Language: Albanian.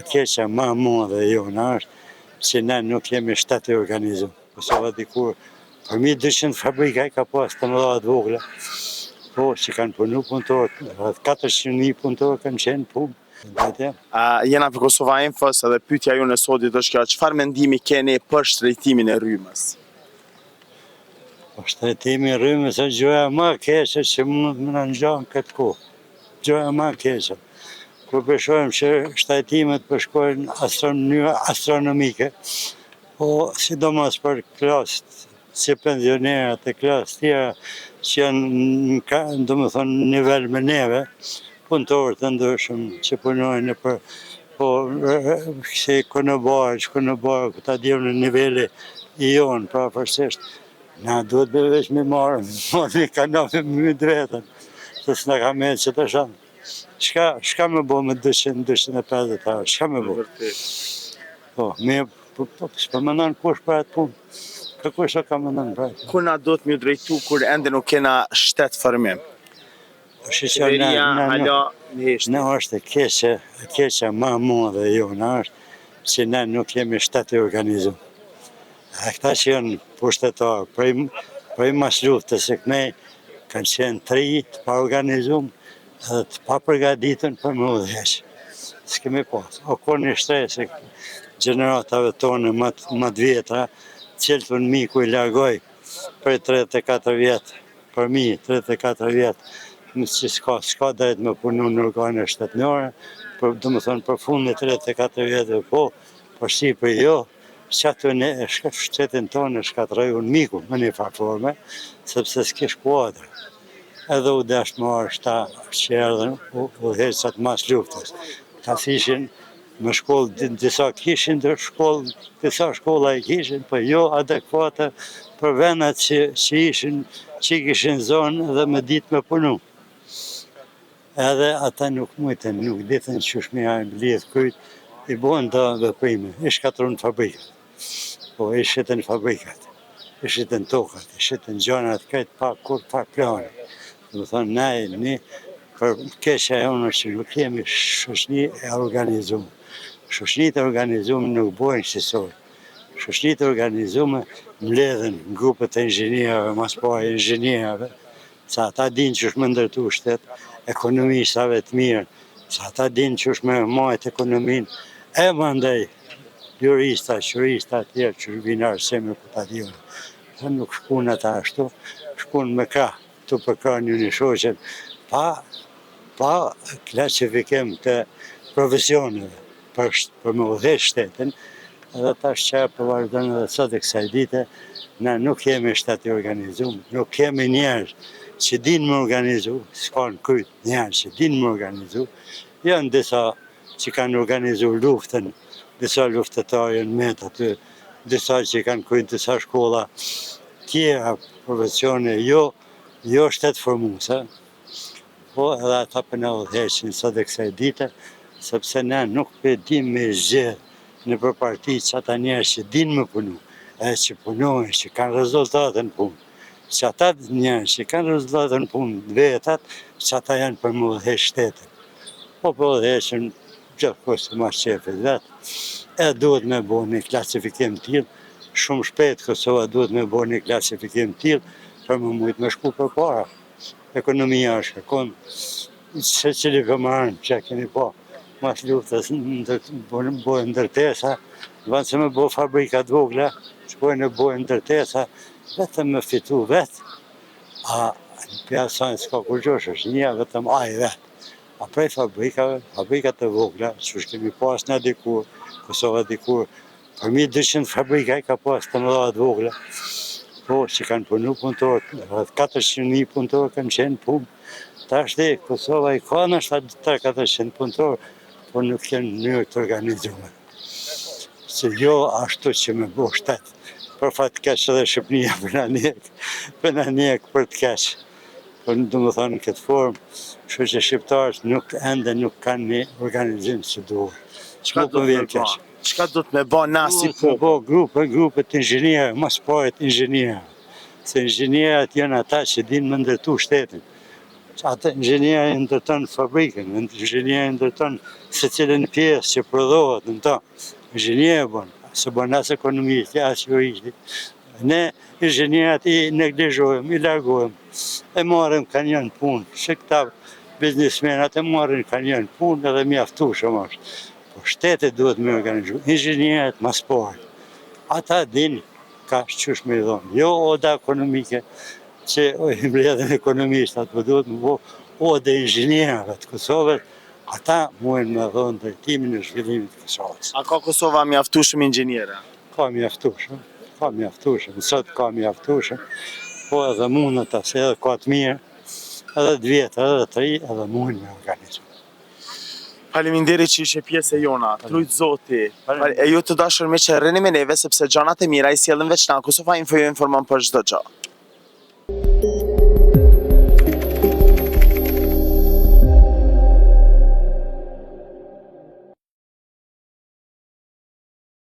Keqja më e madhe jona është që ne nuk jemi shtet i organizuar. Kosova dikur përmi 200 fabrika ka pas të mëdha të vogla, po që kanë punu punëtorë, rreth 400.000 punëtorë kanë qenë punë. Jena për Kosova Infos edhe pyetja ju në sotit është kjo, çfarë mendimi keni për shtrejtimin e rrymës? Shtrejtimi i rrymës është gjëja më e keqe që mund më na ngjan këtë kohë. Gjëja më e keqe. Kur përshojmë që shtrejtimet përshkojnë në mënyrë astronomike, po sidomos për klasë si pensionerët e klasë tjera që janë domethënë në nivel me neve, punëtorë të ndryshëm që punojnë po si konobarë, këta djerë në niveli i jonë, pra përsisht, na duhet me veç me marrë, me kanofi me drejtën, se s'na ka me që të shanë. Shka me bo me 200-250 arë, shka me bo? Po, s'po më nënë kush për atë punë. Kush ka më nënë për atë? Kur na do të më drejtu kur ende nuk kena shtet formim? Ne është e keqja më e madhe jona është që ne nuk jemi shtet i organizuar. A këta që janë pushtetarë, prej mas luftës e kënej, kanë qenë 3 të pa organizuar edhe të pa përgatitën për më udhëheq. S'kemi pas. O kur një shtresë gjeneratave tonë më të vjetra, cilëtën miku i largoj për 34 vjetë, për mi 34 vjetë, që s'ka drejt me punu në organe shtetënore, do më thonë për fund në 34 vjetë, po Shqipëri jo, që atë në shtetin tonë shkatraju në miku, në një farforme, sepse s'kish kuadrë. Edhe u dashtë marë shta që erdhen u heqësat mas luftës. Ta ishin me shkollë, disa kishin dhe shkollë, disa shkolla i kishin, për jo adekuate për venat që kishin zonë dhe me ditë me punu. Edhe ata nuk mujten, nuk ditën që shmija e blidhë kujt, i bojnë të veprime, i shkatron fabrikat. Po, i shiten fabrikat, i shiten tokat, i shiten gjonat, këtë pa plane. Dhe thonë, ne, për keqja e unë që nuk jemi shoqni e organizume. Shoqnit e organizume nuk bojnë qësoj. Shoqnit e organizume mbledhen grupet e inxhinierëve, mas pari inxhinierëve, sa ata din që është më ndërtu shtetë, ekonomistave të mirë, sa ata din që është me majtë ekonominë, e më ndaj jurista, qurista tjerë që vinë arseme për ta djone. Dhe nuk shkun ata ashtu, shkun me krah, tu për krah një shoqen, pa klasifikim të profesioneve për me udhëheq shtetin, edhe tash që për vazhdojnë edhe sot e kësaj dite, ne nuk jemi shtet i organizuar, nuk kemi njerëz që din më organizu, s'ka në kryt njerë që din më organizu, janë disa që kanë organizu luftën, disa luftetarë janë met aty, disa që kanë kryt disa shkolla, tjera profesione, jo shtetë formuse, po edhe ata për në udhëheqin sot e kësaj dite, sepse ne nuk për dim me zgjedh në për parti që ata njerë që din më punu, edhe që punojnë, që kanë rezultatën punë. Që ata njerë që kanë rezultatën punë vetat, që ata janë për më udhëheq shtetin. Po për udhëheqin gjithë kështë mas qefit vetë, e duhet me bo një klasifikim t'il, shumë shpejt Kosova duhet me bo një klasifikim t'il, për më mujtë me shku për para. Ekonomia është kërkon, se cili këmarën që keni po, mas luftës bojnë ndërtesa, vanë se me bo fabrikat vogla, shkojnë e bojnë ndërtesa, vetëm me fitu vetë, a në pjasajnë s'ka kur gjosh është një, vetëm aj vetë. A prej fabrikat e vogla, që është kemi pas në dikur, Kosova dikur, përmi 200 fabrika ka pas të mëdha të vogla, po që kanë punu punëtorë, rreth 400.000 punëtorë kanë qenë punë. Ta është Kosova i ka në 300-400 punëtorë, po nuk janë njërë të organizume. Se jo ashtu që me bo shtetë. Për fatë keq edhe Shqipënia për në njek për të keq. Për në du më thonë në këtë formë, që që shqiptarës ende nuk kanë një organizim që duhet. Qka do të me bo nasi po? Bo grupe të inxhinierë, mas parit inxhinierë. Se inxhinierët janë ata që din më ndërtu shtetin. Atë inxhinieri ndërton fabrikën, inxhinieri ndërton secilën pjesë që prodhohet në to. Inxhinieri bën, se bën as ekonomisht, as juristi. Ne inxhinierët i neglizhojmë, i largojmë, e marrim kanë janë punë, që këta biznesmenat e marrin kanë janë punë edhe mjaftueshëm është. Po shteti duhet me organizu, inxhinierët mas pari. Ata din ka qysh me i dhonë, jo oda ekonomike, që i mbledhen ekonomistat, po duhet më bo oda inxhinierëve të Kosovës, ata mujnë me dhonë drejtimin e zhvillimit të Kosovës. A ka Kosova mjaftueshëm inxhiniera? Ka mjaftueshëm, sot ka mjaftueshëm, po edhe mundët asë edhe ka të mirë, edhe të vjetë, edhe të ri, edhe mujnë me organizu. Faleminderit që ishe pjesë e jona, trujt zoti. E ju të dashur me që rrini me neve, sepse gjanat e mira i sjellën veç na. Kosova Info ju informon për çdo gjë.